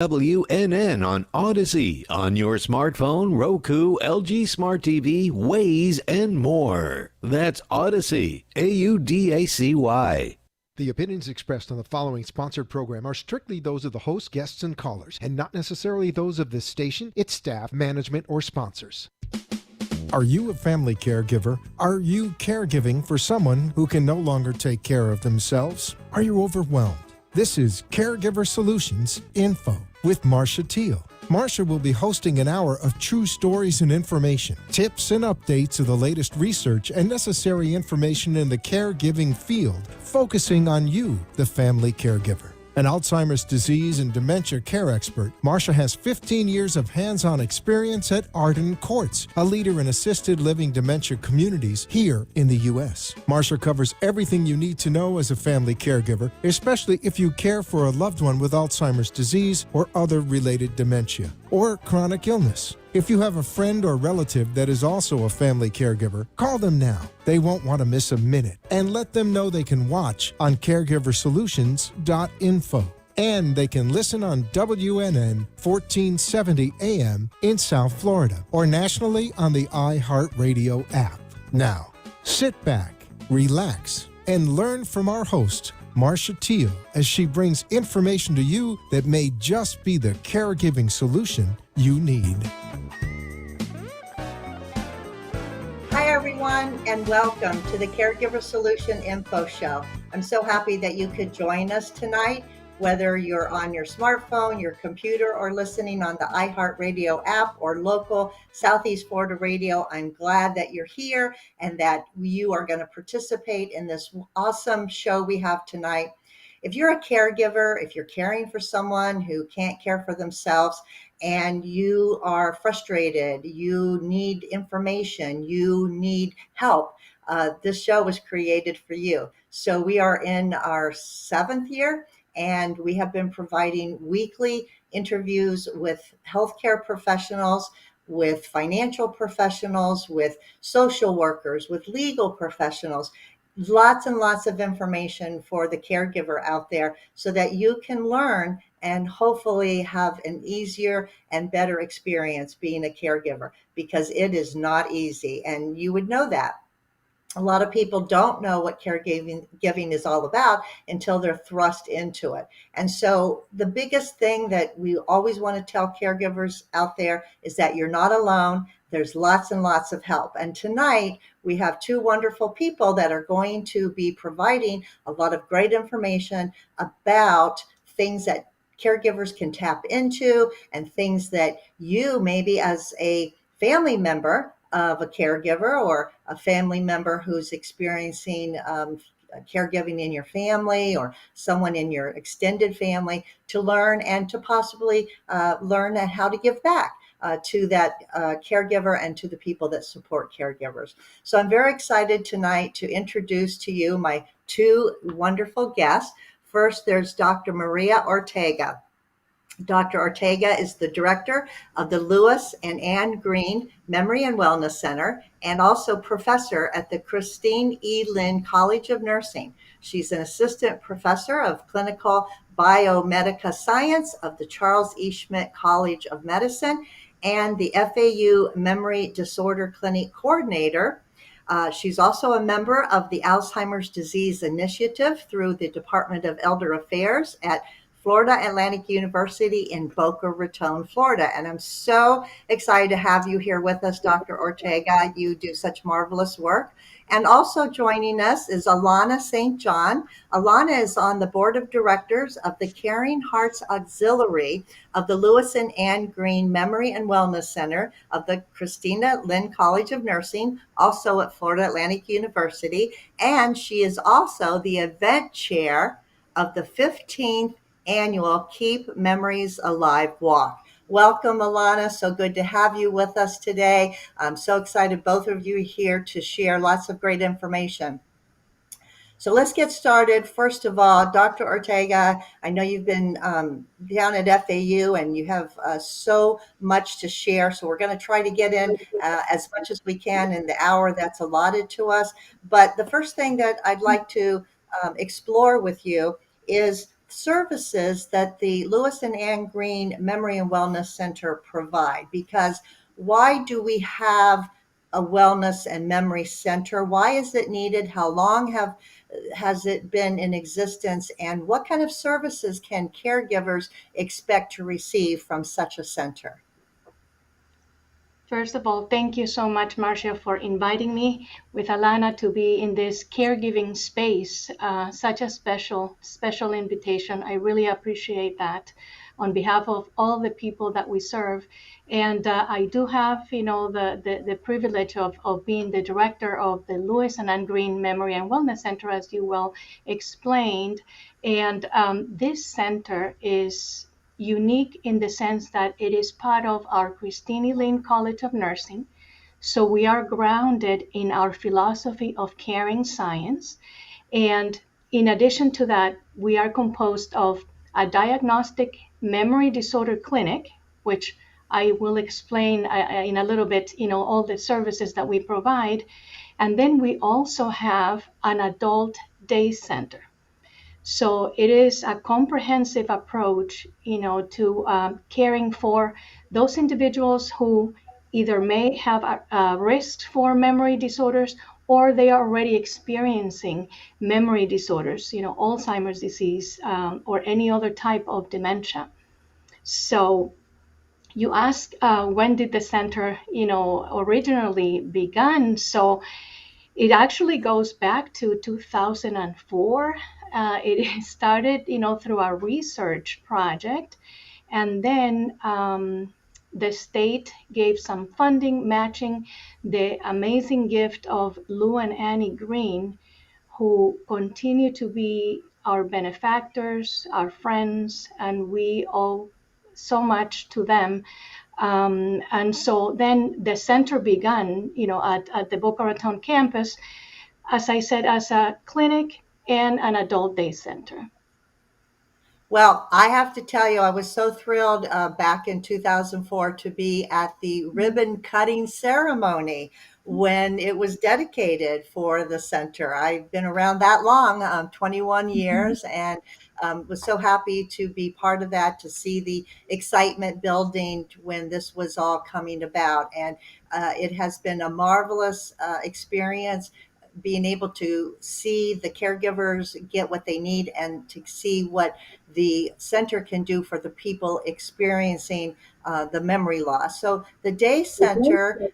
WNN on Odyssey, on your smartphone, Roku, LG Smart TV, Waze, and more. That's Odyssey, Audacy. The opinions expressed on the following sponsored program are strictly those of the host, guests, and callers, and not necessarily those of this station, its staff, management, or sponsors. Are you a family caregiver? Are you caregiving for someone who can no longer take care of themselves? Are you overwhelmed? This is Caregiver Solutions Info with Marcia Teele. Marcia will be hosting an hour of true stories and information, tips and updates of the latest research and necessary information in the caregiving field, focusing on you, the family caregiver. An Alzheimer's disease and dementia care expert, Marcia has 15 years of hands-on experience at Arden Courts, a leader in assisted living dementia communities here in the U.S. Marcia covers everything you need to know as a family caregiver, especially if you care for a loved one with Alzheimer's disease or other related dementia or chronic illness. If you have a friend or relative that is also a family caregiver, call them now. They won't want to miss a minute. And let them know they can watch on caregiversolutions.info. And they can listen on WNN 1470 AM in South Florida or nationally on the iHeartRadio app. Now, sit back, relax, and learn from our host, Marcia Teele, as she brings information to you that may just be the caregiving solution you need. Hi, everyone, and welcome to the Caregiver Solution Info Show. I'm so happy that you could join us tonight, whether you're on your smartphone, your computer, or listening on the iHeartRadio app or local Southeast Florida radio. I'm glad that you're here and that you are going to participate in this awesome show we have tonight. If you're a caregiver, if you're caring for someone who can't care for themselves, and you are frustrated, you need information, you need help, this show was created for you. So we are in our 7th year, and we have been providing weekly interviews with healthcare professionals, with financial professionals, with social workers, with legal professionals. Lots and lots of information for the caregiver out there so that you can learn and hopefully have an easier and better experience being a caregiver, because it is not easy. And you would know that. A lot of people don't know what caregiving is all about until they're thrust into it. And so the biggest thing that we always want to tell caregivers out there is that you're not alone. There's lots and lots of help. And tonight we have 2 wonderful people that are going to be providing a lot of great information about things that caregivers can tap into and things that you maybe as a family member of a caregiver or a family member who's experiencing caregiving in your family or someone in your extended family to learn and to possibly learn how to give back to that caregiver and to the people that support caregivers. So I'm very excited tonight to introduce to you my 2 wonderful guests. First, there's Dr. Maria Ortega. Dr. Ortega is the director of the Lewis and Anne Green Memory and Wellness Center and also professor at the Christine E. Lynn College of Nursing. She's an assistant professor of clinical biomedical science of the Charles E. Schmidt College of Medicine and the FAU Memory Disorder Clinic coordinator. She's also a member of the Alzheimer's Disease Initiative through the Department of Elder Affairs at Florida Atlantic University in Boca Raton, Florida. And I'm so excited to have you here with us, Dr. Ortega. You do such marvelous work. And also joining us is Alana St. John. Alana is on the board of directors of the Caring Hearts Auxiliary of the Lewis and Anne Green Memory and Wellness Center of the Christina Lynn College of Nursing, also at Florida Atlantic University. And she is also the event chair of the 15th annual Keep Memories Alive Walk. Welcome, Alana. So good to have you with us today. I'm so excited both of you are here to share lots of great information. So let's get started. First of all, Dr. Ortega, I know you've been down at FAU and you have so much to share. So we're going to try to get in as much as we can in the hour that's allotted to us. But the first thing that I'd like to explore with you is services that the Lewis and Ann Green Memory and Wellness Center provide? Because why do we have a wellness and memory center? Why is it needed? How long has it been in existence? And what kind of services can caregivers expect to receive from such a center? First of all, thank you so much, Marcia, for inviting me with Alana to be in this caregiving space. Such a special invitation. I really appreciate that on behalf of all the people that we serve. And I do have, the privilege of being the director of the Lewis and Ann Green Memory and Wellness Center, as you well explained. And this center is unique in the sense that it is part of our Christine Lane College of Nursing. So we are grounded in our philosophy of caring science. And in addition to that, we are composed of a diagnostic memory disorder clinic, which I will explain in a little bit, all the services that we provide. And then we also have an adult day center. So it is a comprehensive approach, to caring for those individuals who either may have risks for memory disorders or they are already experiencing memory disorders, Alzheimer's disease or any other type of dementia. So you ask when did the center, originally began? So it actually goes back to 2004. It started, through a research project, and then the state gave some funding matching the amazing gift of Lou and Annie Green, who continue to be our benefactors, our friends, and we owe so much to them. And so then the center began, at the Boca Raton campus, as I said, as a clinic and an adult day center. Well, I have to tell you, I was so thrilled back in 2004 to be at the ribbon cutting ceremony when it was dedicated for the center. I've been around that long, 21 years, and was so happy to be part of that, to see the excitement building when this was all coming about. And it has been a marvelous experience, being able to see the caregivers get what they need and to see what the center can do for the people experiencing the memory loss. So the day center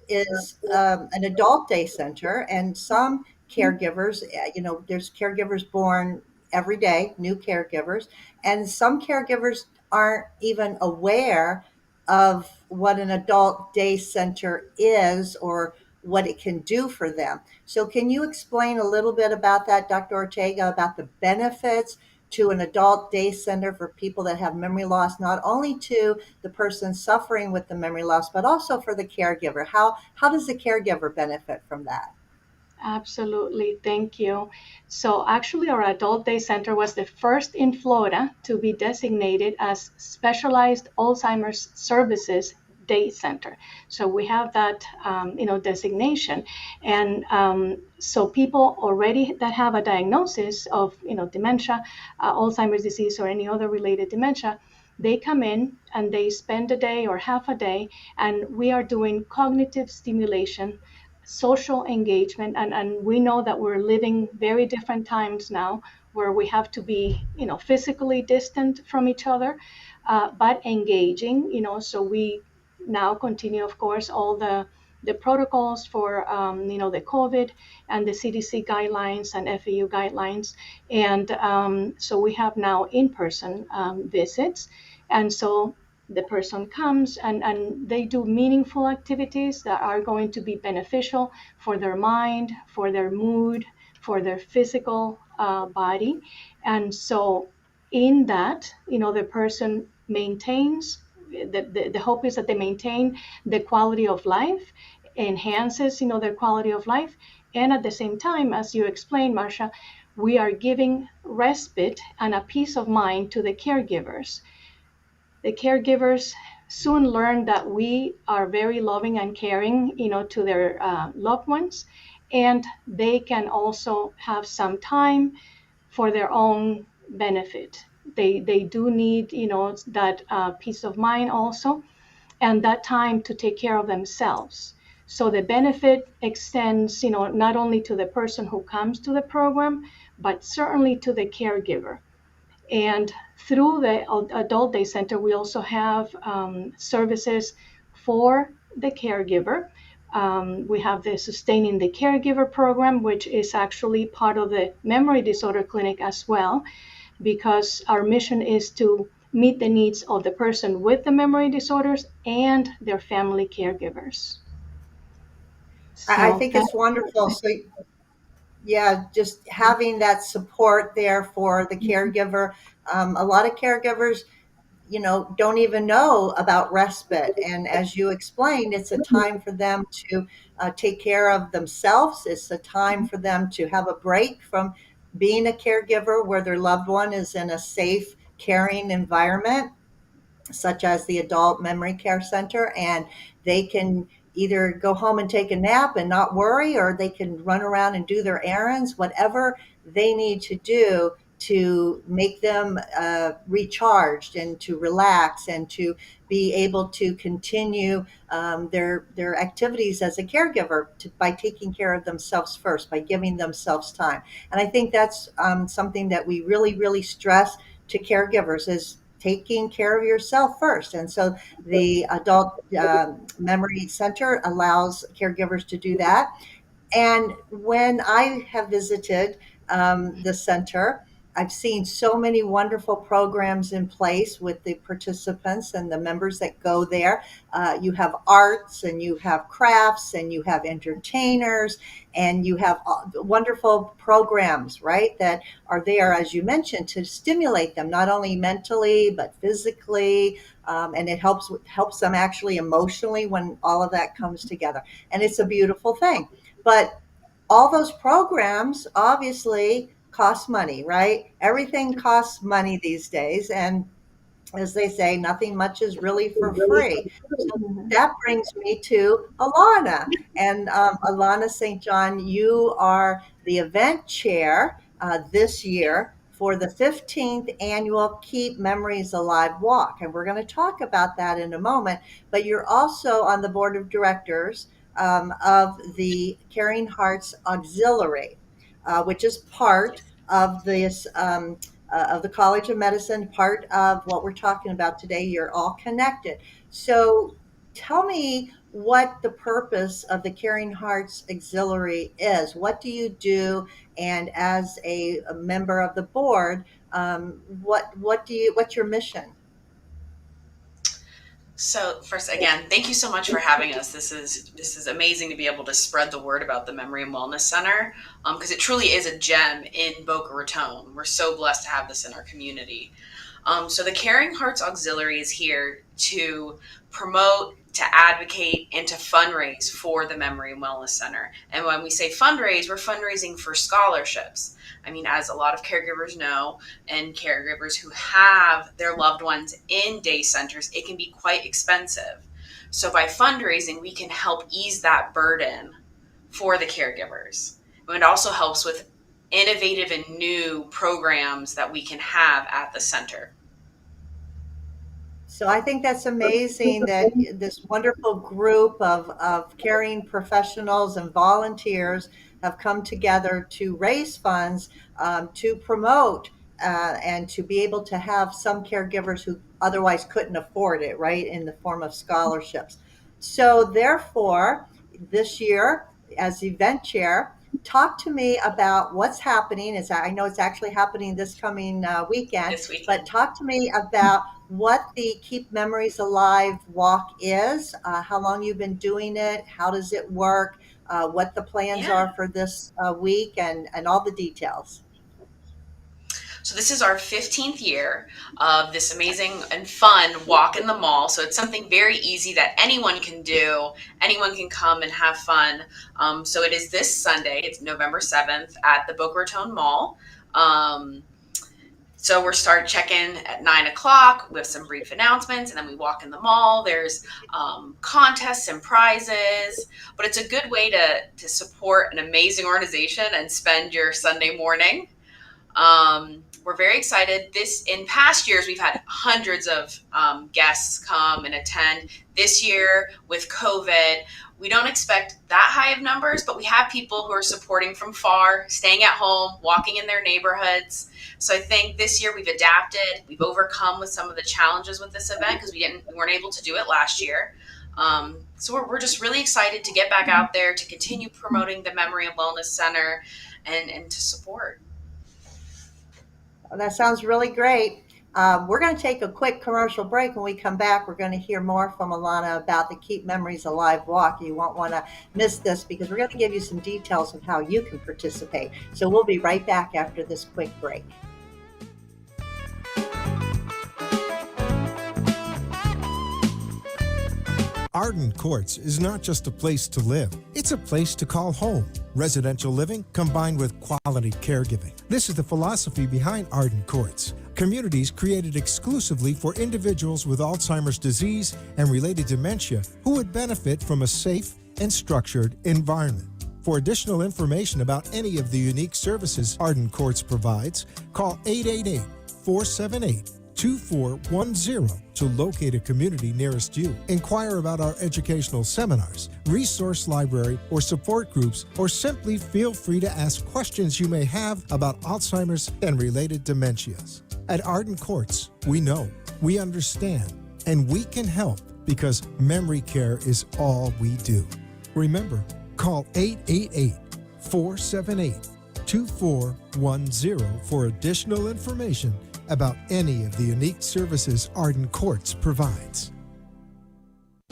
is an adult day center, and some caregivers, there's caregivers born every day, new caregivers, and some caregivers aren't even aware of what an adult day center is or what it can do for them. So can you explain a little bit about that, Dr. Ortega, about the benefits to an adult day center for people that have memory loss, not only to the person suffering with the memory loss, but also for the caregiver? How does the caregiver benefit from that? Absolutely. Thank you. So actually, our adult day center was the first in Florida to be designated as specialized Alzheimer's services day center. So we have that, designation. And so people already that have a diagnosis of, dementia, Alzheimer's disease, or any other related dementia, they come in and they spend a day or half a day, and we are doing cognitive stimulation, social engagement, and we know that we're living very different times now where we have to be physically distant from each other, but engaging, so we now continue, of course, all the protocols for the COVID and the CDC guidelines and FAU guidelines, and so we have now in-person visits, and so the person comes and they do meaningful activities that are going to be beneficial for their mind, for their mood, for their physical body. And so in that, the person maintains, the hope is that they maintain the quality of life, enhances, their quality of life. And at the same time, as you explained, Marcia, we are giving respite and a peace of mind to the caregivers. The caregivers soon learn that we are very loving and caring, to their loved ones, and they can also have some time for their own benefit. They do need, that peace of mind also, and that time to take care of themselves. So the benefit extends, not only to the person who comes to the program, but certainly to the caregiver. And through the Adult Day Center, we also have services for the caregiver. We have the Sustaining the Caregiver program, which is actually part of the Memory Disorder Clinic as well, because our mission is to meet the needs of the person with the memory disorders and their family caregivers. I So think that, it's wonderful. So, yeah, just having that support there for the caregiver. A lot of caregivers, don't even know about respite. And as you explained, it's a time for them to take care of themselves. It's a time for them to have a break from being a caregiver where their loved one is in a safe, caring environment, such as the Adult Memory Care Center, and they can either go home and take a nap and not worry, or they can run around and do their errands, whatever they need to do to make them recharged and to relax and to be able to continue their activities as a caregiver by taking care of themselves first, by giving themselves time. And I think that's something that we really, really stress to caregivers is taking care of yourself first. And so the Adult Memory Center allows caregivers to do that. And when I have visited the center, I've seen so many wonderful programs in place with the participants and the members that go there. You have arts and you have crafts and you have entertainers and you have wonderful programs, right, that are there, as you mentioned, to stimulate them not only mentally but physically. And it helps them actually emotionally when all of that comes together. And it's a beautiful thing. But all those programs obviously cost money, right? Everything costs money these days. And as they say, nothing much is really for free. So that brings me to Alana. And Alana St. John, you are the event chair this year for the 15th annual Keep Memories Alive Walk. And we're going to talk about that in a moment. But you're also on the board of directors of the Caring Hearts Auxiliary, which is part of this. Of the College of Medicine, part of what we're talking about today. You're all connected. So tell me what the purpose of the Caring Hearts Auxiliary is. What do you do? And as a member of the board, what's your mission? So first, again, thank you so much for having us. This is amazing to be able to spread the word about the Memory and Wellness Center because it truly is a gem in Boca Raton. We're so blessed to have this in our community. So the Caring Hearts Auxiliary is here to promote, to advocate, and to fundraise for the Memory and Wellness Center. And when we say fundraise, we're fundraising for scholarships. I mean, as a lot of caregivers know, and caregivers who have their loved ones in day centers, it can be quite expensive. So by fundraising, we can help ease that burden for the caregivers. And it also helps with innovative and new programs that we can have at the center. So I think that's amazing that this wonderful group of caring professionals and volunteers have come together to raise funds to promote and to be able to have some caregivers who otherwise couldn't afford it, right, in the form of scholarships. So therefore, this year, as event chair, talk to me about what's happening. I know it's actually happening this coming weekend, This weekend. but talk to me about what the Keep Memories Alive walk is, how long you've been doing it, how does it work, what the plans Yeah. are for this week, and all the details. So this is our 15th year of this amazing and fun walk in the mall. So it's something very easy that anyone can do. Anyone can come and have fun. So it is this Sunday. It's November 7th at the Boca Raton Mall. So we're start check-in at 9 o'clock with some brief announcements, and then we walk in the mall. There's contests and prizes, but it's a good way to support an amazing organization and spend your Sunday morning. We're very excited. In past years, we've had hundreds of guests come and attend. This year, with COVID, we don't expect that high of numbers, but we have people who are supporting from far, staying at home, walking in their neighborhoods. So I think this year we've adapted. We've overcome with some of the challenges with this event because we weren't able to do it last year. So we're just really excited to get back out there to continue promoting the Memory and Wellness Center and to support. That sounds really great. We're going to take a quick commercial break. When we come back, we're going to hear more from Alana about the Keep Memories Alive walk. You won't want to miss this because we're going to give you some details of how you can participate. So we'll be right back after this quick break. Arden Courts is not just a place to live, it's a place to call home. Residential living combined with quality caregiving. This is the philosophy behind Arden Courts. Communities created exclusively for individuals with Alzheimer's disease and related dementia who would benefit from a safe and structured environment. For additional information about any of the unique services Arden Courts provides, call 888-478-2410 to locate a community nearest you. Inquire about our educational seminars, resource library, or support groups, or simply feel free to ask questions you may have about Alzheimer's and related dementias. At Arden Courts, we know, we understand, and we can help because memory care is all we do. Remember, call 888-478-2410 for additional information about any of the unique services Arden Courts provides.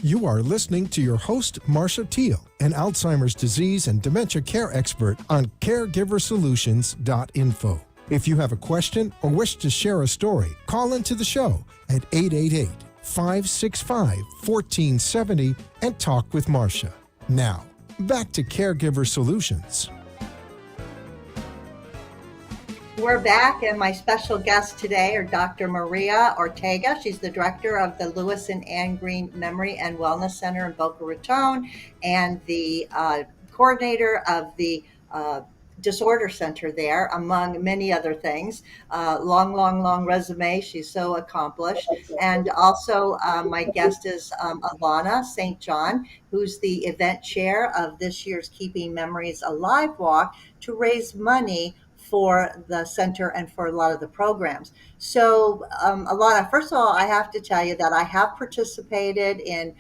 You are listening to your host, Marcia Teele, an Alzheimer's disease and dementia care expert on CareGiverSolutions.info. If you have a question or wish to share a story, call into the show at 888-565-1470 and talk with Marcia. Now, back to Caregiver Solutions. We're back, and my special guests today are Dr. Maria Ortega. She's the director of the Lewis and Ann Green Memory and Wellness Center in Boca Raton and the coordinator of the Disorder Center there, among many other things. Long resume. She's so accomplished. And also my guest is Alana St. John, who's the event chair of this year's Keeping Memories Alive Walk to raise money for the center and for a lot of the programs. So Alana, first of all, I have to tell you that I have participated in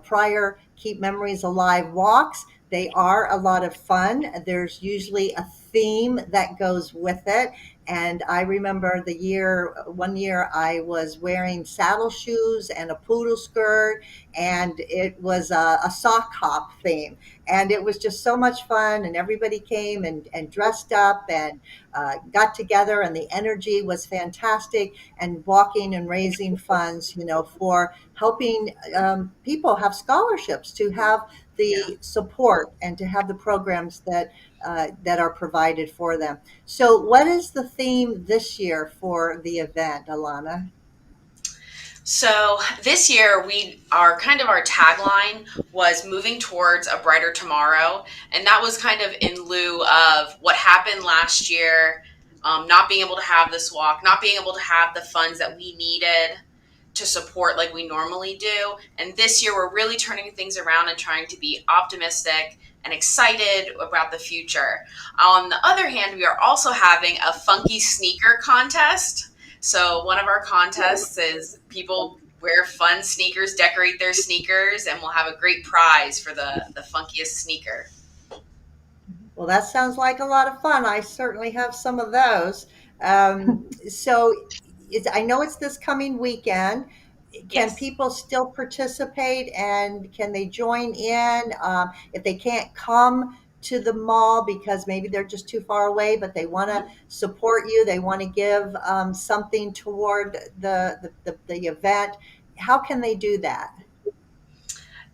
prior Keep Memories Alive walks. They are a lot of fun. There's usually a theme that goes with it. And I remember one year I was wearing saddle shoes and a poodle skirt, and it was a sock hop theme. And it was just so much fun, and everybody came and dressed up and got together, and the energy was fantastic, and walking and raising funds, for helping people have scholarships, to have the support and to have the programs that are provided for them. So what is the theme this year for the event, Alana? So this year our tagline was moving towards a brighter tomorrow. And that was kind of in lieu of what happened last year, not being able to have this walk, not being able to have the funds that we needed to support like we normally do. And this year we're really turning things around and trying to be optimistic and excited about the future. On the other hand, we are also having a funky sneaker contest. So one of our contests is people wear fun sneakers, decorate their sneakers, and we'll have a great prize for the funkiest sneaker. Well, that sounds like a lot of fun. I certainly have some of those. So I know it's this coming weekend. Can Yes. people still participate, and can they join in if they can't come to the mall because maybe they're just too far away, but they want to support you, they want to give something toward the event? How can they do that?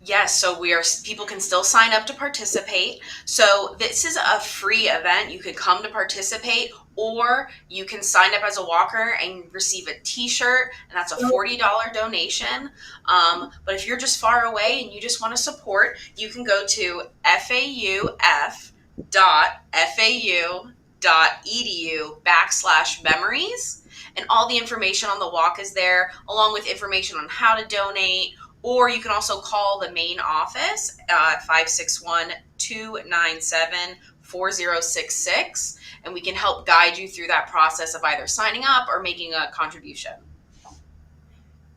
Yes, so people can still sign up to participate. So this is a free event. You could come to participate, or you can sign up as a walker and receive a t-shirt, and that's a $40 donation. But if you're just far away and you just want to support, you can go to fauf.fau.edu uk.edu/memories. And all the information on the walk is there, along with information on how to donate. Or you can also call the main office at 561-297-4066, and we can help guide you through that process of either signing up or making a contribution.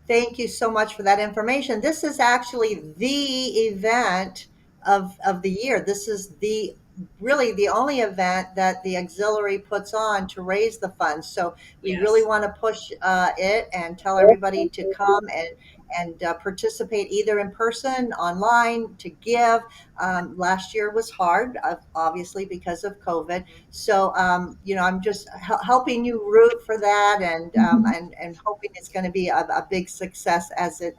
Thank you so much for that information. This is actually the event of the year. This is really the only event that the auxiliary puts on to raise the funds. So we really want to push it and tell everybody to come and participate either in person, online, to give. Last year was hard, obviously, because of COVID. So, I'm just helping you root for that, and hoping it's going to be a big success as it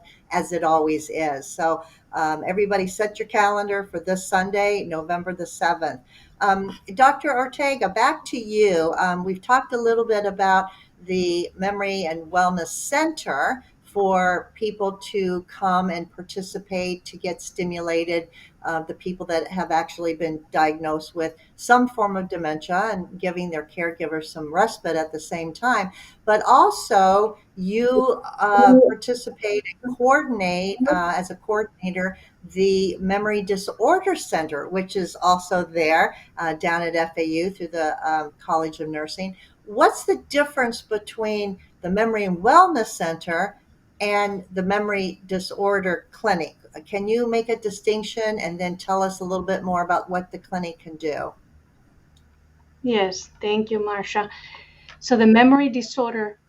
always is. So, everybody set your calendar for this Sunday, November the 7th. Dr. Ortega, back to you. We've talked a little bit about the Memory and Wellness Center for people to come and participate, to get stimulated, the people that have actually been diagnosed with some form of dementia, and giving their caregivers some respite at the same time. But also you participate and coordinate as a coordinator the Memory Disorder Center, which is also there down at FAU through the College of Nursing. What's the difference between the Memory and Wellness Center and the Memory Disorder Clinic? Can you make a distinction and then tell us a little bit more about what the clinic can do? Yes, thank you, Marcia. So the Memory Disorder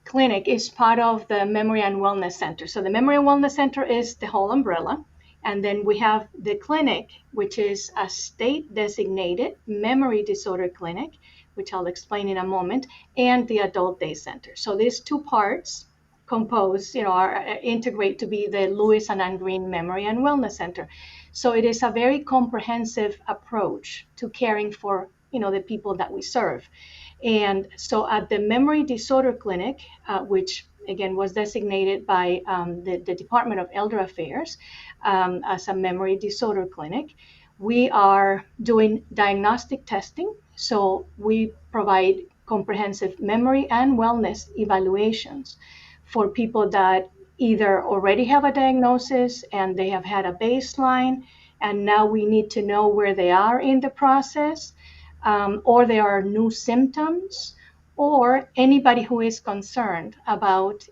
Clinic is part of the Memory and Wellness Center. So the Memory and Wellness Center is the whole umbrella. And then we have the clinic, which is a state-designated memory disorder clinic, which I'll explain in a moment, and the Adult Day Center. So these two parts compose, integrate to be the Lewis and Ann Green Memory and Wellness Center. So it is a very comprehensive approach to caring for, the people that we serve. And so at the Memory Disorder Clinic, which again was designated by the Department of Elder Affairs as a memory disorder clinic, we are doing diagnostic testing. So we provide comprehensive memory and wellness evaluations for people that either already have a diagnosis and they have had a baseline, and now we need to know where they are in the process, or there are new symptoms, or anybody who is concerned about,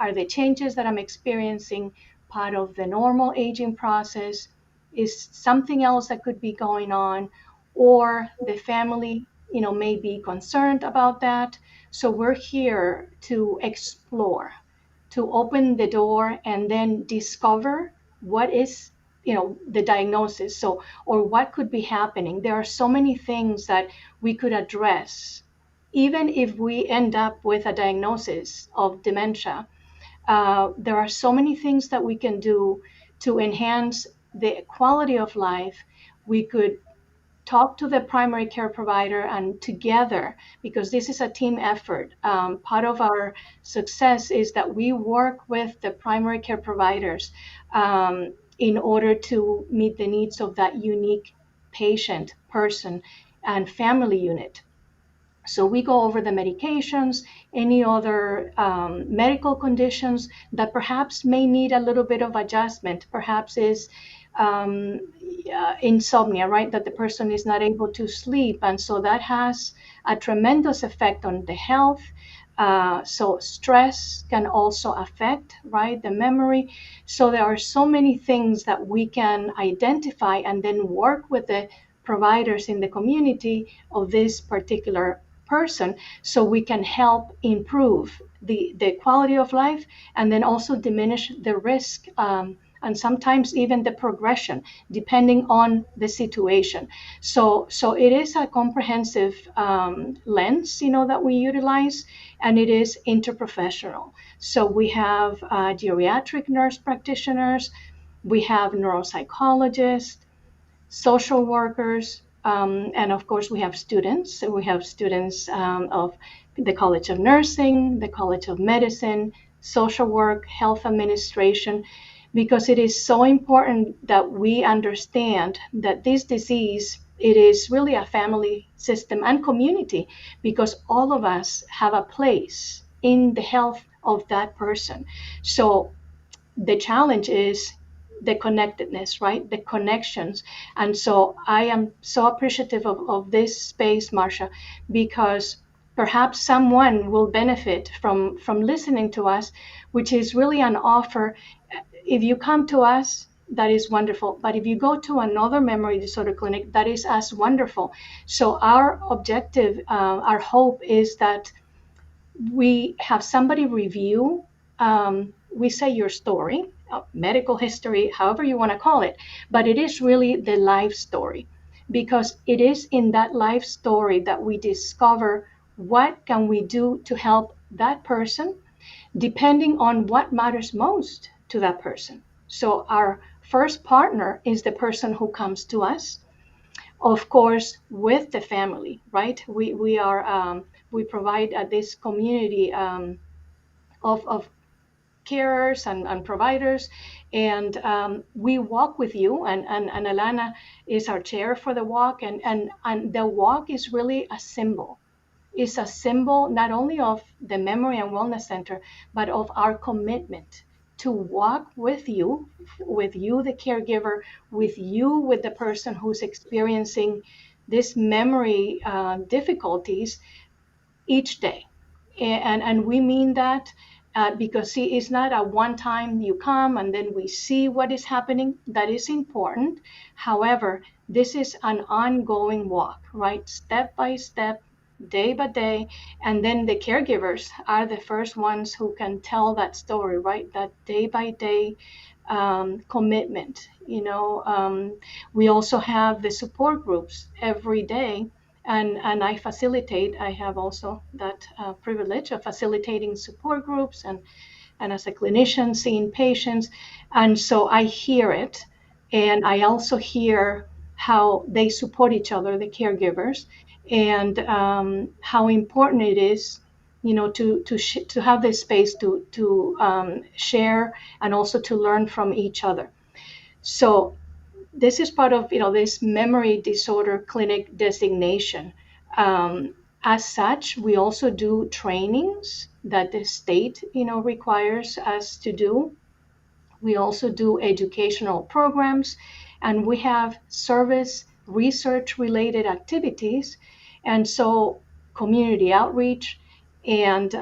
are the changes that I'm experiencing part of the normal aging process? Is something else that could be going on? Or the family, may be concerned about that. So we're here to explore, to open the door and then discover what is the diagnosis, so, or what could be happening. There are so many things that we could address. Even if we end up with a diagnosis of dementia, there are so many things that we can do to enhance the quality of life. We could talk to the primary care provider, and together, because this is a team effort, part of our success is that we work with the primary care providers in order to meet the needs of that unique patient, person, and family unit. So we go over the medications, any other medical conditions that perhaps may need a little bit of adjustment, perhaps is insomnia, right? That the person is not able to sleep. And so that has a tremendous effect on the health. So stress can also affect, right, the memory. So there are so many things that we can identify and then work with the providers in the community of this particular person, so we can help improve the quality of life, and then also diminish the risk, and sometimes even the progression, depending on the situation. So it is a comprehensive lens, that we utilize, and it is interprofessional. So we have geriatric nurse practitioners, we have neuropsychologists, social workers, and of course we have students. So we have students of the College of Nursing, the College of Medicine, social work, health administration, because it is so important that we understand that this disease it is really a family system and community, because all of us have a place in the health of that person. So the challenge is the connectedness, right? The connections. And so I am so appreciative of this space, Marcia, because perhaps someone will benefit from listening to us, which is really an offer. If you come to us, that is wonderful. But if you go to another memory disorder clinic, that is as wonderful. So our objective, our hope is that we have somebody review, we say your story, medical history, however you want to call it, but it is really the life story, because it is in that life story that we discover what can we do to help that person, depending on what matters most to that person. So our first partner is the person who comes to us, of course, with the family, right? We provide this community of carers and providers, and we walk with you. And Alana is our chair for the walk, and the walk is really a symbol. It's a symbol not only of the Memory and Wellness Center, but of our commitment to walk with you, the caregiver, with the person who's experiencing this memory difficulties each day. And we mean that because, see, it's not a one time you come and then we see what is happening. That is important. However, this is an ongoing walk, right? Step by step, day by day. And then the caregivers are the first ones who can tell that story, right? That day by day commitment. We also have the support groups every day, and I have also that privilege of facilitating support groups, and as a clinician seeing patients. And so I hear it, and I also hear how they support each other, the caregivers, and how important it is, to have this space to share and also to learn from each other. So this is part of this memory disorder clinic designation. As such, we also do trainings that the state requires us to do. We also do educational programs, and we have service research related activities, and so community outreach, and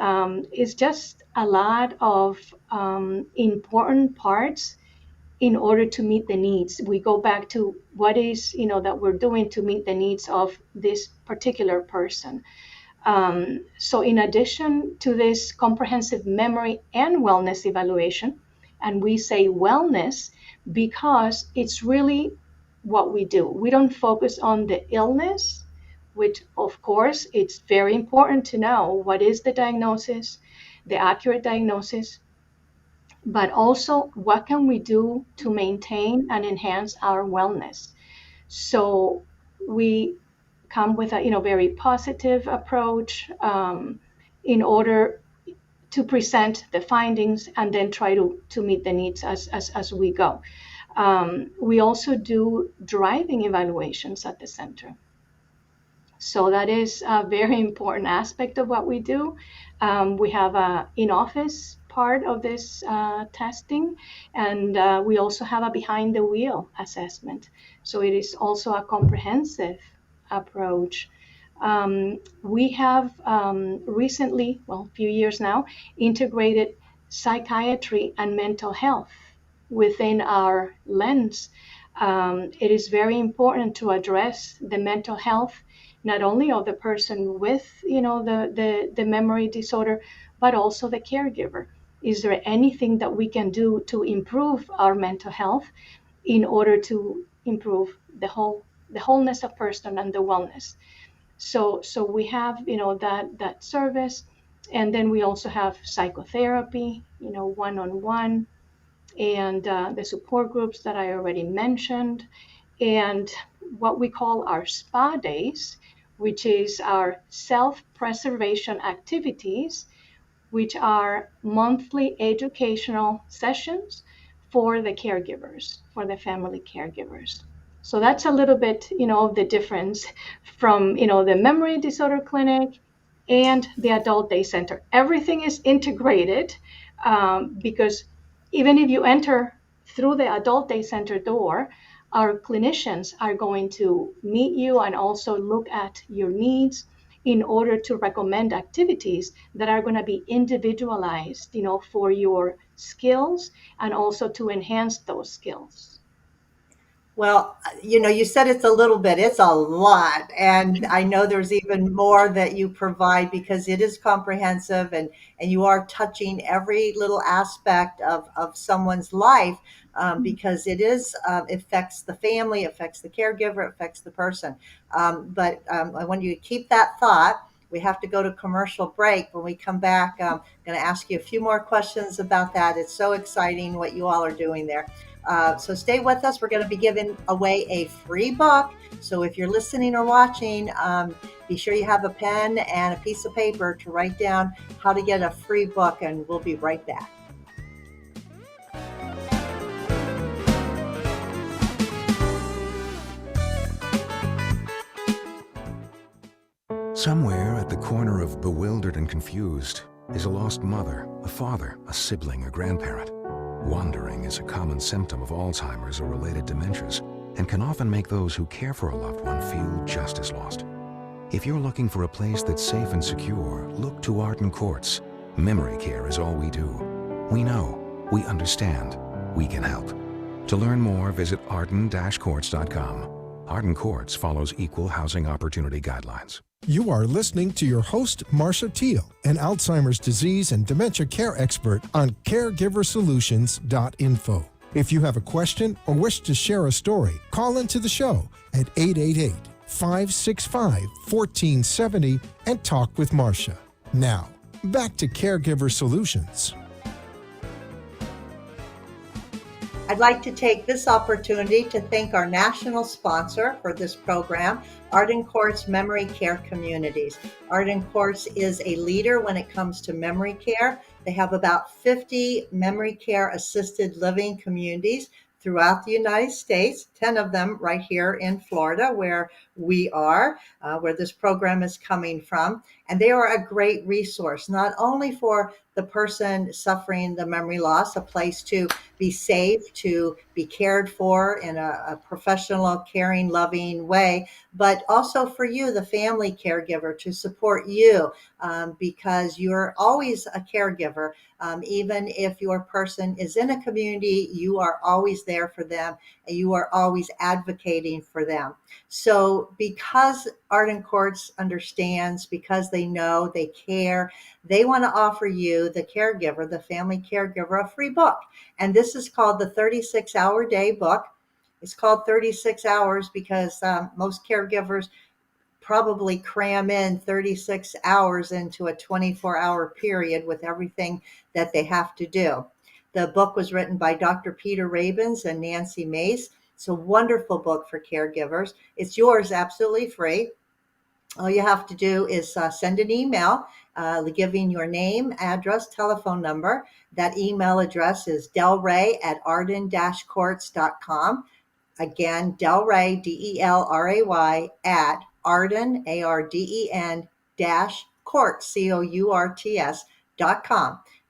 it's just a lot of important parts in order to meet the needs. We go back to what is that we're doing to meet the needs of this particular person. So in addition to this comprehensive memory and wellness evaluation, and we say wellness because it's really what we do. We don't focus on the illness, which of course it's very important to know what is the diagnosis, the accurate diagnosis, but also what can we do to maintain and enhance our wellness. So we come with a very positive approach in order to present the findings and then try to meet the needs as we go. We also do driving evaluations at the center. So that is a very important aspect of what we do. We have an in-office part of this testing, and we also have a behind-the-wheel assessment. So it is also a comprehensive approach. We have recently, a few years now, integrated psychiatry and mental health within our lens. It is very important to address the mental health, not only of the person with the memory disorder, but also the caregiver. Is there anything that we can do to improve our mental health in order to improve the wholeness of person and the wellness? So we have that service, and then we also have psychotherapy, one-on-one, and the support groups that I already mentioned, and what we call our spa days, which is our self-preservation activities, which are monthly educational sessions for the caregivers, for the family caregivers. So that's a little bit, of the difference from, the memory disorder clinic and the adult day center. Everything is integrated, because even if you enter through the adult day center door, our clinicians are going to meet you and also look at your needs in order to recommend activities that are going to be individualized, for your skills and also to enhance those skills. Well, you said it's a little bit, it's a lot. And I know there's even more that you provide because it is comprehensive and you are touching every little aspect of someone's life, because it is, affects the family, affects the caregiver, affects the person. But I want you to keep that thought. We have to go to commercial break. When we come back, I'm going to ask you a few more questions about that. It's so exciting what you all are doing there. So stay with us. We're going to be giving away a free book. So if you're listening or watching, be sure you have a pen and a piece of paper to write down how to get a free book, and we'll be right back. Somewhere at the corner of bewildered and confused is a lost mother, a father, a sibling, a grandparent. Wandering is a common symptom of Alzheimer's or related dementias and can often make those who care for a loved one feel just as lost. If you're looking for a place that's safe and secure, look to Arden Courts. Memory care is all we do. We know, we understand, we can help. To learn more, visit arden-courts.com. Arden Courts follows equal housing opportunity guidelines. You are listening to your host, Marcia Teele, an Alzheimer's disease and dementia care expert on CareGiverSolutions.info. If you have a question or wish to share a story, call into the show at 888-565-1470 and talk with Marcia. Now, back to Caregiver Solutions. I'd like to take this opportunity to thank our national sponsor for this program, Arden Courts Memory Care Communities. Arden Courts is a leader when it comes to memory care. They have about 50 memory care assisted living communities throughout the United States, 10 of them right here in Florida, where we are, where this program is coming from. And they are a great resource, not only for the person suffering the memory loss, a place to be safe, to be cared for in a professional, caring, loving way, but also for you, the family caregiver, to support you, because you're always a caregiver. Even if your person is in a community, you are always there for them and you are always advocating for them. So because Arden Courts understands, because they know, they care, they want to offer you, the caregiver, the family caregiver, a free book. And this is called the 36-Hour Day book. It's called 36 hours because most caregivers probably cram in 36 hours into a 24-hour period with everything that they have to do. The book was written by Dr. Peter Rabins and Nancy Mace. It's a wonderful book for caregivers. It's yours absolutely free. All you have to do is send an email giving your name, address, telephone number. That email address is delray@arden-courts.com. Again, Delray, Delray, at Arden, ARDEN, courts, COURTS.com.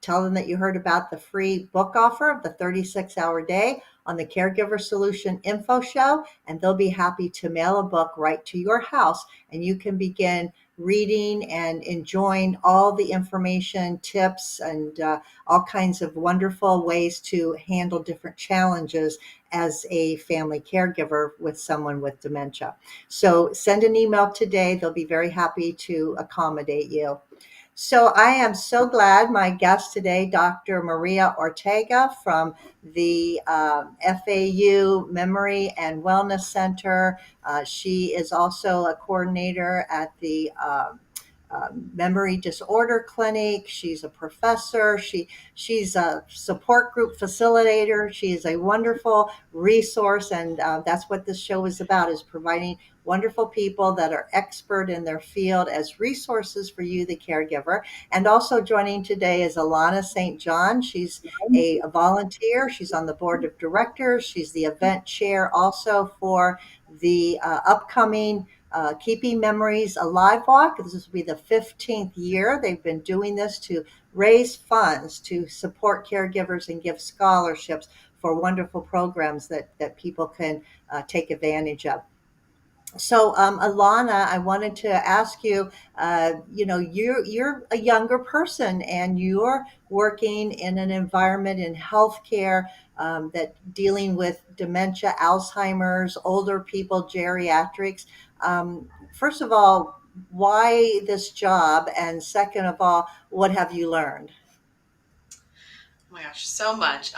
Tell them that you heard about the free book offer of the 36-hour day on the Caregiver Solution Info Show, and they'll be happy to mail a book right to your house, and you can begin reading and enjoying all the information, tips, and all kinds of wonderful ways to handle different challenges as a family caregiver with someone with dementia. So send an email today. They'll be very happy to accommodate you. So I am so glad my guest today, Dr. Maria Ortega from the FAU Memory and Wellness Center. She is also a coordinator at the memory disorder clinic. She's a professor. She's a support group facilitator. She is a wonderful resource, and that's what this show is about: is providing wonderful people that are expert in their field as resources for you, the caregiver. And also joining today is Alana St. John. She's a volunteer. She's on the board of directors. She's the event chair also for the upcoming Keeping Memories Alive Walk. This will be the 15th year. They've been doing this to raise funds to support caregivers and give scholarships for wonderful programs that people can take advantage of. So, Alana, I wanted to ask you, you're a younger person and you're working in an environment in healthcare that dealing with dementia, Alzheimer's, older people, geriatrics. First of all, why this job? And second of all, what have you learned? Oh my gosh, so much.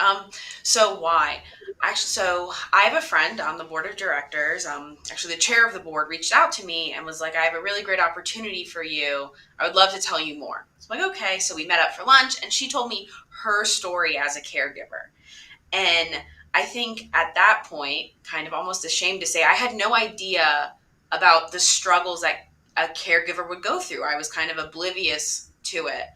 So why? Actually, so I have a friend on the board of directors. Actually, the chair of the board reached out to me and was like, "I have a really great opportunity for you. I would love to tell you more." So I'm like, "Okay." So we met up for lunch, and she told me her story as a caregiver. And I think at that point, kind of almost ashamed to say, I had no idea about the struggles that a caregiver would go through. I was kind of oblivious to it.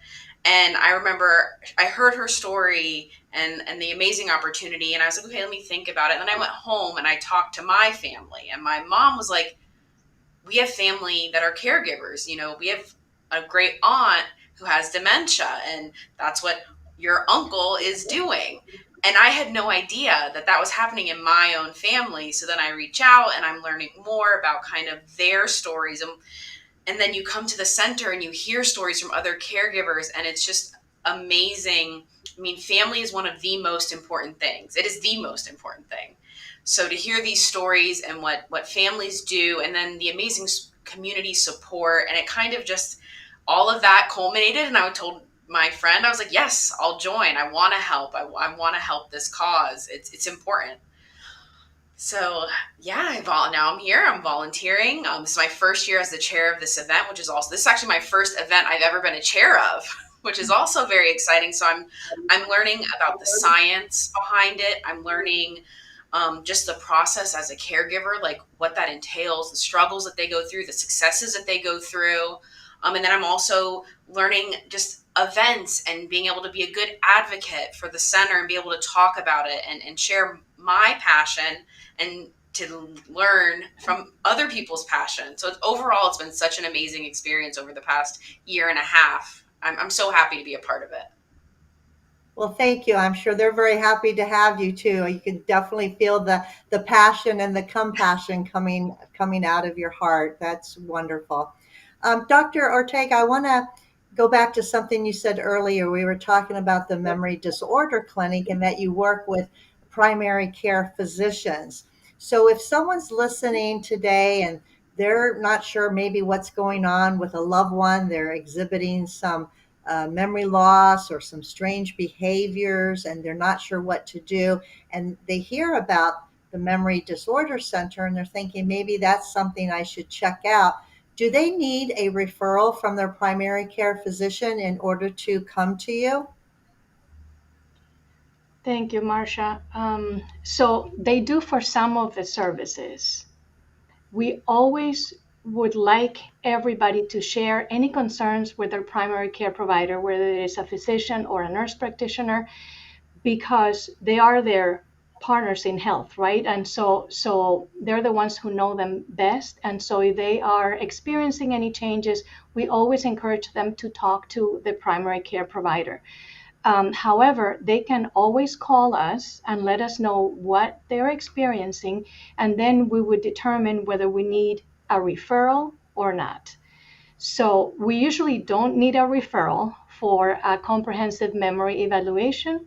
And I remember I heard her story and the amazing opportunity. And I was like, okay, let me think about it. And then I went home and I talked to my family. And my mom was like, we have family that are caregivers. You know, we have a great aunt who has dementia, and that's what your uncle is doing. And I had no idea that that was happening in my own family. So then I reach out and I'm learning more about kind of their stories. And then you come to the center and you hear stories from other caregivers, and it's just amazing. I mean, family is one of the most important things. It is the most important thing. So to hear these stories and what families do, and then the amazing community support, and it kind of just, all of that culminated. And I told my friend, I was like, yes, I'll join. I want to help. I want to help this cause. It's important. So yeah, now I'm here. I'm volunteering. This is my first year as the chair of this event, which is also, this is actually my first event I've ever been a chair of, which is also very exciting. So I'm learning about the science behind it. I'm learning just the process as a caregiver, like what that entails, the struggles that they go through, the successes that they go through. And then I'm also learning just events and being able to be a good advocate for the center and be able to talk about it and share my passion and to learn from other people's passion. So overall, it's been such an amazing experience over the past year and a half. I'm so happy to be a part of it. Well, thank you. I'm sure they're very happy to have you too. You can definitely feel the passion and the compassion coming out of your heart. That's wonderful. Dr. Ortega, I want to go back to something you said earlier. We were talking about the memory disorder clinic and that you work with primary care physicians. So if someone's listening today and they're not sure maybe what's going on with a loved one, they're exhibiting some memory loss or some strange behaviors, and they're not sure what to do, and they hear about the Memory Disorder Center and they're thinking maybe that's something I should check out. Do they need a referral from their primary care physician in order to come to you? Thank you, Marcia. So they do for some of the services. We always would like everybody to share any concerns with their primary care provider, whether it is a physician or a nurse practitioner, because they are their partners in health, right? And so they're the ones who know them best. And so if they are experiencing any changes, we always encourage them to talk to the primary care provider. However, they can always call us and let us know what they're experiencing, and then we would determine whether we need a referral or not. So we usually don't need a referral for a comprehensive memory evaluation.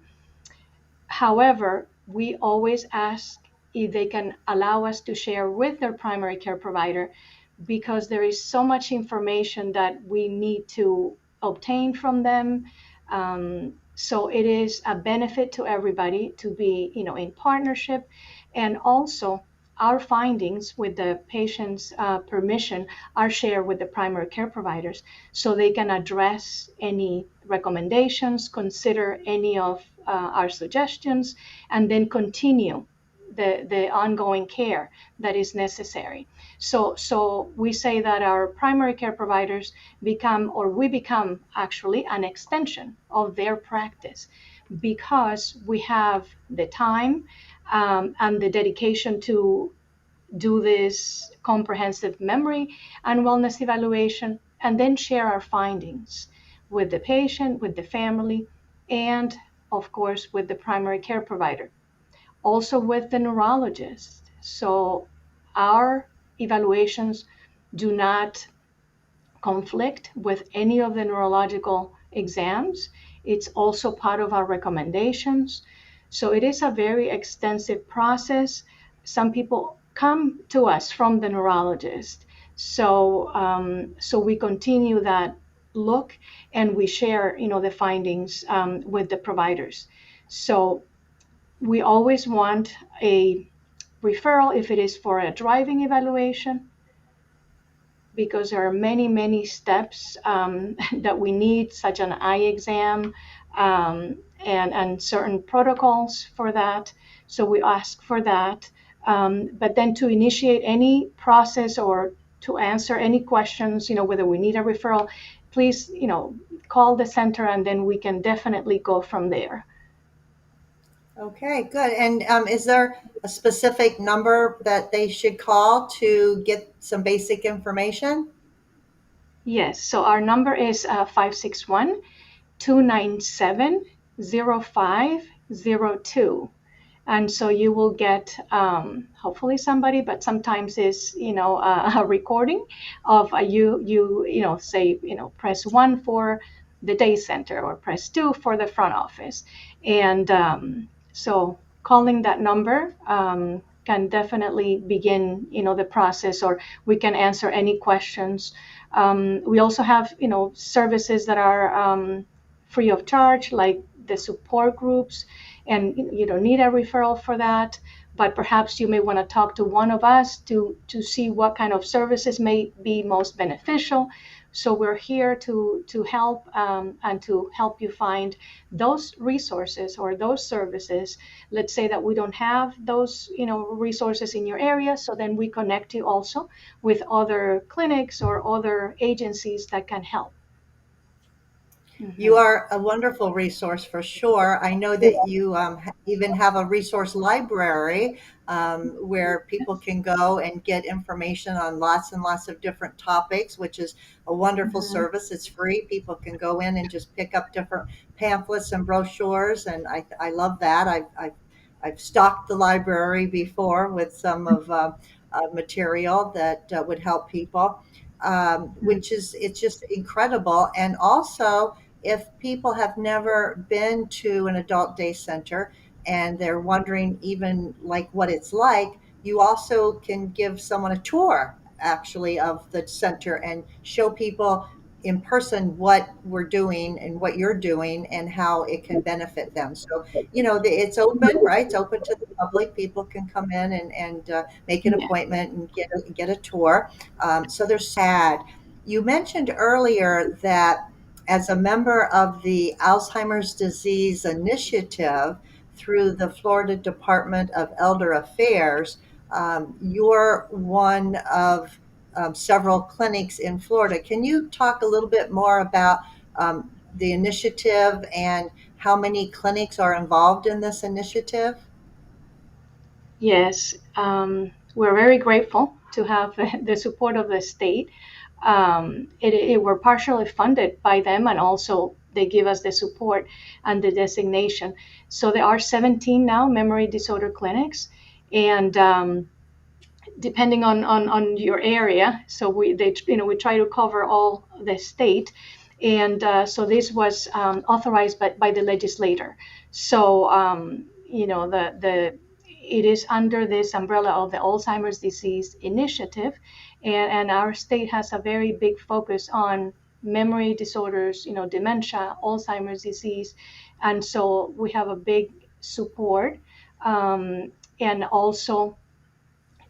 However, we always ask if they can allow us to share with their primary care provider, because there is so much information that we need to obtain from them. So it is a benefit to everybody to be, in partnership. And also, our findings, with the patient's permission, are shared with the primary care providers so they can address any recommendations, consider any of our suggestions, and then continue the ongoing care that is necessary. So we say that our primary care providers we become actually an extension of their practice, because we have the time and the dedication to do this comprehensive memory and wellness evaluation, and then share our findings with the patient, with the family, and of course with the primary care provider, also with the neurologist. So our evaluations do not conflict with any of the neurological exams. It's also part of our recommendations. So it is a very extensive process. Some people come to us from the neurologist. So we continue that look, and we share, the findings with the providers. So we always want a referral if it is for a driving evaluation, because there are many, many steps that we need, such an eye exam and certain protocols for that. So we ask for that. But then to initiate any process or to answer any questions, whether we need a referral, please, call the center, and then we can definitely go from there. Okay, good. And is there a specific number that they should call to get some basic information? Yes, so our number is 561 297 0502. And so you will get hopefully somebody, but sometimes is a recording of say press 1 for the day center, or press 2 for the front office. And so calling that number can definitely begin the process, or we can answer any questions. We also have services that are free of charge, like the support groups, and you don't need a referral for that, but perhaps you may want to talk to one of us to see what kind of services may be most beneficial. So we're here to help and to help you find those resources or those services. Let's say that we don't have those resources in your area, so then we connect you also with other clinics or other agencies that can help. You are a wonderful resource for sure. I know that you even have a resource library where people can go and get information on lots and lots of different topics, which is a wonderful service. It's free. People can go in and just pick up different pamphlets and brochures, and I love that. I've stocked the library before with some of material that would help people, which is it's just incredible. And also, if people have never been to an adult day center and they're wondering even like what it's like, you also can give someone a tour actually of the center and show people in person what we're doing and what you're doing and how it can benefit them. So, it's open, right? It's open to the public. People can come in and make an appointment and get a tour. So they're sad. You mentioned earlier that as a member of the Alzheimer's Disease Initiative through the Florida Department of Elder Affairs, you're one of several clinics in Florida. Can you talk a little bit more about the initiative and how many clinics are involved in this initiative? Yes, we're very grateful to have the support of the state. We're partially funded by them, and also they give us the support and the designation. So there are 17 now memory disorder clinics, and depending on your area, so we try to cover all the state, and so this was authorized by the legislator. So it is under this umbrella of the Alzheimer's Disease Initiative, and our state has a very big focus on memory disorders, dementia, Alzheimer's disease, and so we have a big support, and also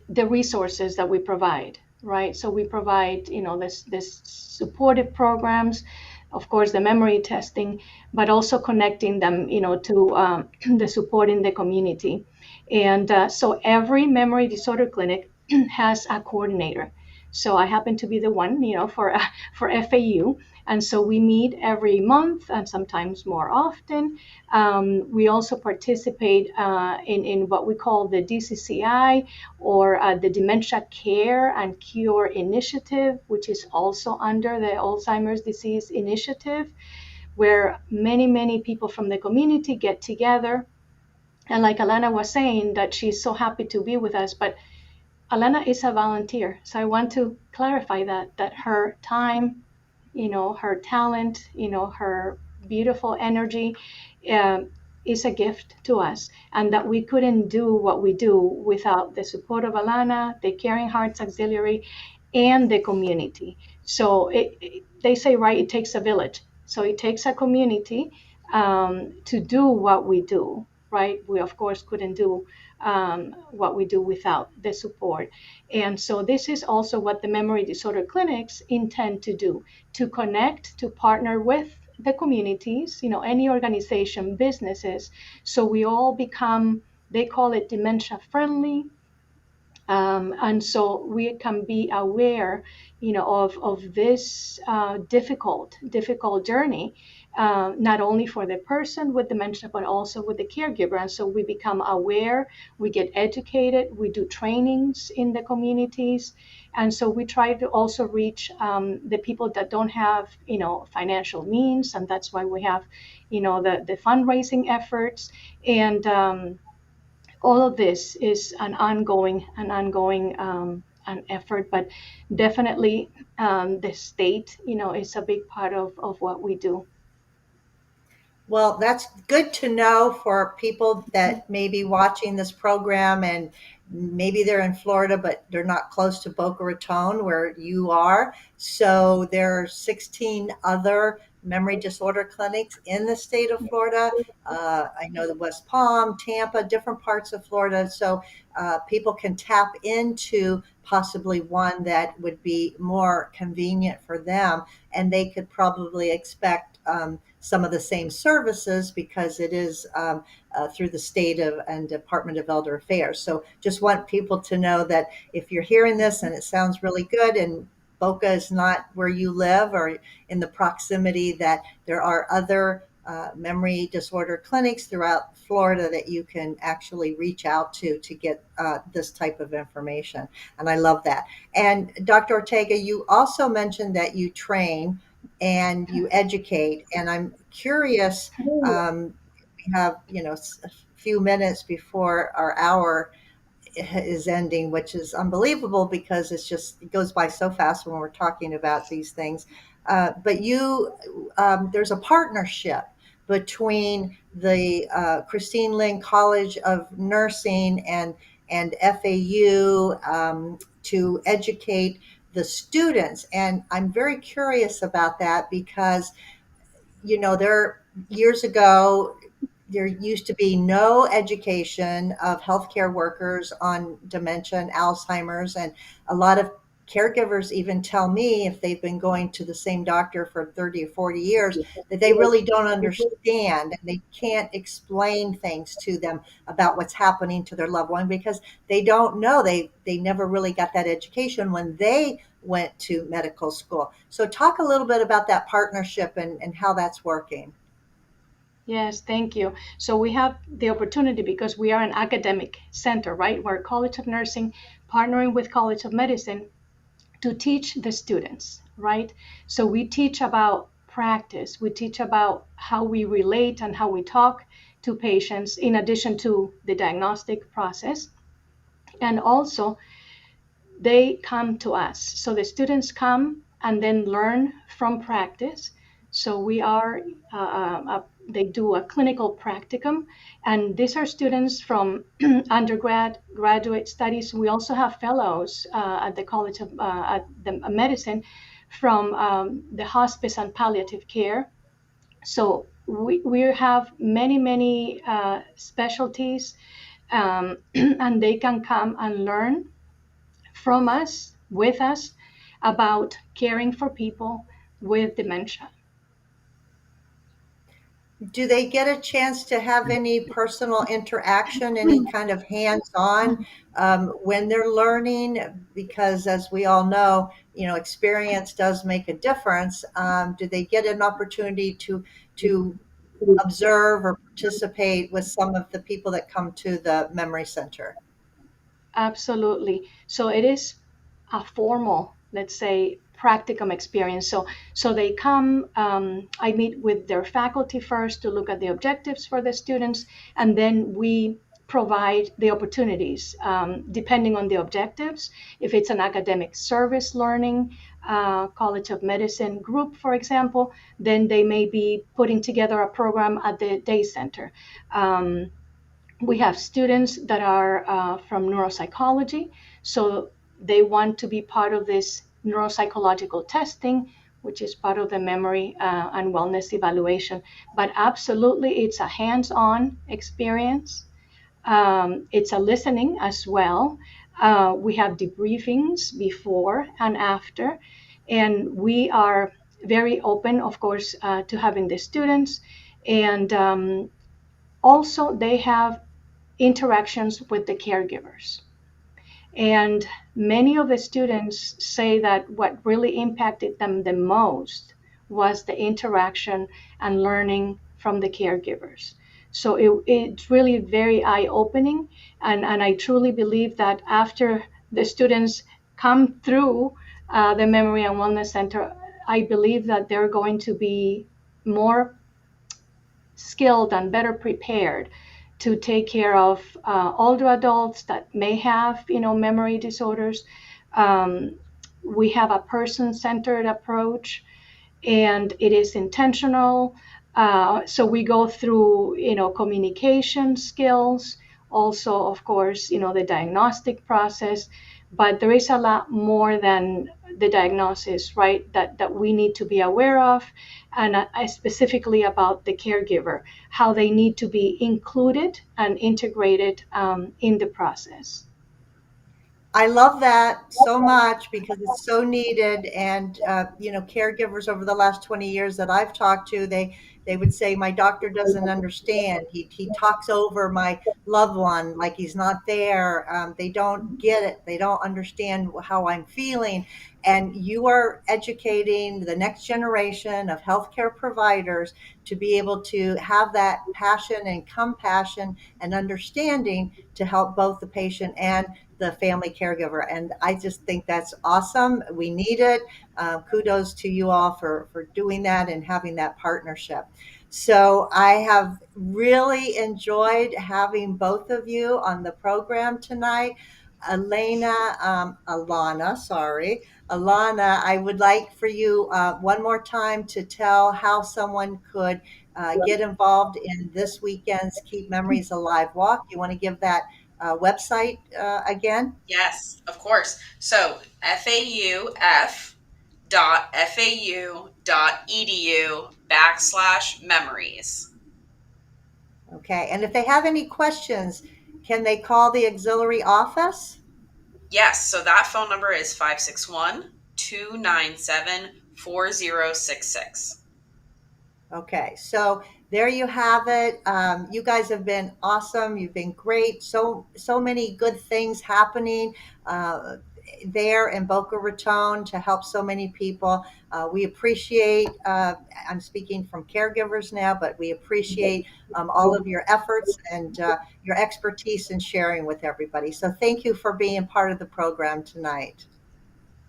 the resources that we provide, right? So we provide, this supportive programs, of course, the memory testing, but also connecting them, to the support in the community. And so every memory disorder clinic has a coordinator. So I happen to be the one, for FAU. And so we meet every month and sometimes more often. We also participate in what we call the DCCI, or the Dementia Care and Cure Initiative, which is also under the Alzheimer's Disease Initiative, where many, many people from the community get together. And like Alana was saying, that she's so happy to be with us, but Alana is a volunteer. So I want to clarify that her time, her talent, her beautiful energy, um, is a gift to us, and that we couldn't do what we do without the support of Alana, the Caring Hearts Auxiliary, and the community. So they say, right, it takes a village. So it takes a community to do what we do, right? We, of course, couldn't do what we do without the support. And so this is also what the memory disorder clinics intend to do, to connect, to partner with the communities, any organization, businesses, so we all become, they call it dementia friendly, and so we can be aware, of this difficult journey, not only for the person with dementia, but also with the caregiver. And so we become aware, we get educated, we do trainings in the communities. And so we try to also reach the people that don't have, financial means. And that's why we have, the fundraising efforts. And all of this is an ongoing an effort, but definitely the state, is a big part of what we do. Well, that's good to know for people that may be watching this program, and maybe they're in Florida, but they're not close to Boca Raton where you are. So there are 16 other memory disorder clinics in the state of Florida. I know the West Palm, Tampa, different parts of Florida. So people can tap into possibly one that would be more convenient for them, and they could probably expect some of the same services because it is through the state of and Department of Elder Affairs. So just want people to know that if you're hearing this and it sounds really good, and Boca is not where you live or in the proximity, that there are other memory disorder clinics throughout Florida that you can actually reach out to get this type of information. And I love that. And Dr. Ortega, you also mentioned that you train and you educate. And I'm curious, we have, a few minutes before our hour is ending, which is unbelievable because it goes by so fast when we're talking about these things. But there's a partnership between the Christine Lynn College of Nursing and FAU to educate the students. And I'm very curious about that because, there years ago, there used to be no education of healthcare workers on dementia and Alzheimer's. And a lot of caregivers even tell me, if they've been going to the same doctor for 30 or 40 years, that they really don't understand and they can't explain things to them about what's happening to their loved one because they don't know. They never really got that education when they went to medical school. So talk a little bit about that partnership and how that's working. Yes, thank you. So we have the opportunity, because we are an academic center, right? We're College of Nursing partnering with College of Medicine to teach the students, right? So we teach about practice. We teach about how we relate and how we talk to patients, in addition to the diagnostic process. And also, they come to us. So the students come and then learn from practice. So they do a clinical practicum, and these are students from undergrad, graduate studies. We also have fellows at the College of Medicine from the hospice and palliative care. So we have many specialties, and they can come and learn from us, with us, about caring for people with dementia. Do they get a chance to have any personal interaction, any kind of hands-on when they're learning? Because as we all know, experience does make a difference. Do they get an opportunity to observe or participate with some of the people that come to the memory center? Absolutely. So it is a formal, let's say, practicum experience. So they come. I meet with their faculty first to look at the objectives for the students, and then we provide the opportunities depending on the objectives. If it's an academic service learning, College of Medicine group, for example, then they may be putting together a program at the day center. We have students that are from neuropsychology, so they want to be part of this neuropsychological testing, which is part of the memory and wellness evaluation. But absolutely, it's a hands-on experience. It's a listening as well. We have debriefings before and after, and we are very open, of course, to having the students. And also, they have interactions with the caregivers. And many of the students say that what really impacted them the most was the interaction and learning from the caregivers. So it's really very eye-opening. And I truly believe that after the students come through the Memory and Wellness Center, I believe that they're going to be more skilled and better prepared to take care of older adults that may have, memory disorders. We have a person-centered approach, and it is intentional. So we go through, communication skills, also, of course, the diagnostic process. But there is a lot more than the diagnosis, right, that we need to be aware of, and specifically about the caregiver, how they need to be included and integrated in the process. I love that so much because it's so needed. And caregivers over the last 20 years that I've talked to, they would say my doctor doesn't understand. He talks over my loved one like he's not there. They don't get it. They don't understand how I'm feeling. And you are educating the next generation of healthcare providers to be able to have that passion and compassion and understanding to help both the patient and the family caregiver. And I just think that's awesome. We need it. Kudos to you all for doing that and having that partnership. So I have really enjoyed having both of you on the program tonight. Alana, I would like for you one more time to tell how someone could get involved in this weekend's Keep Memories Alive walk. You want to give that website again? Yes, of course. So fauf.fau.edu/memories. Okay. And if they have any questions, can they call the auxiliary office? Yes, so that phone number is 561-297-4066. Okay, so there you have it. You guys have been awesome. You've been great. So many good things happening there in Boca Raton to help so many people. We appreciate. I'm speaking from caregivers now, but we appreciate all of your efforts and your expertise in sharing with everybody. So thank you for being part of the program tonight.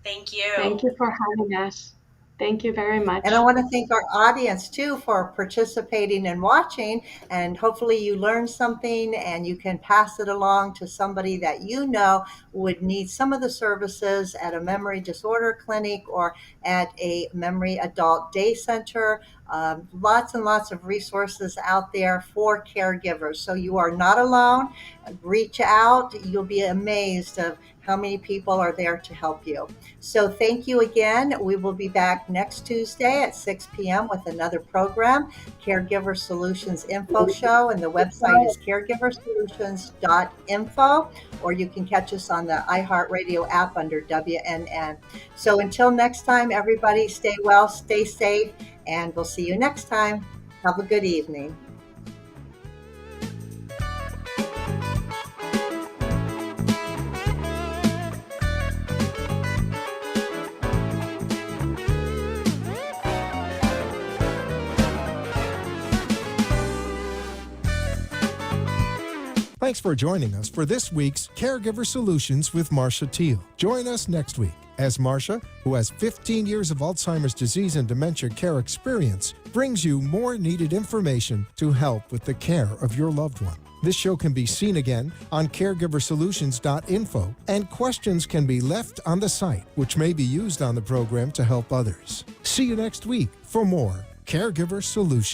Thank you. Thank you for having us. Thank you very much. And I want to thank our audience too for participating and watching. And hopefully you learned something and you can pass it along to somebody that you know would need some of the services at a memory disorder clinic or at a memory adult day center. Lots and lots of resources out there for caregivers. So you are not alone. reach out. You'll be amazed of how many people are there to help you. So thank you again. We will be back next Tuesday at 6 p.m. with another program, Caregiver Solutions Info Show, and the website is caregiversolutions.info, or you can catch us on the iHeartRadio app under WNN. So until next time, everybody, stay well, stay safe, and we'll see you next time. Have a good evening. Thanks for joining us for this week's Caregiver Solutions with Marcia Teele. Join us next week as Marcia, who has 15 years of Alzheimer's disease and dementia care experience, brings you more needed information to help with the care of your loved one. This show can be seen again on caregiversolutions.info, and questions can be left on the site, which may be used on the program to help others. See you next week for more Caregiver Solutions.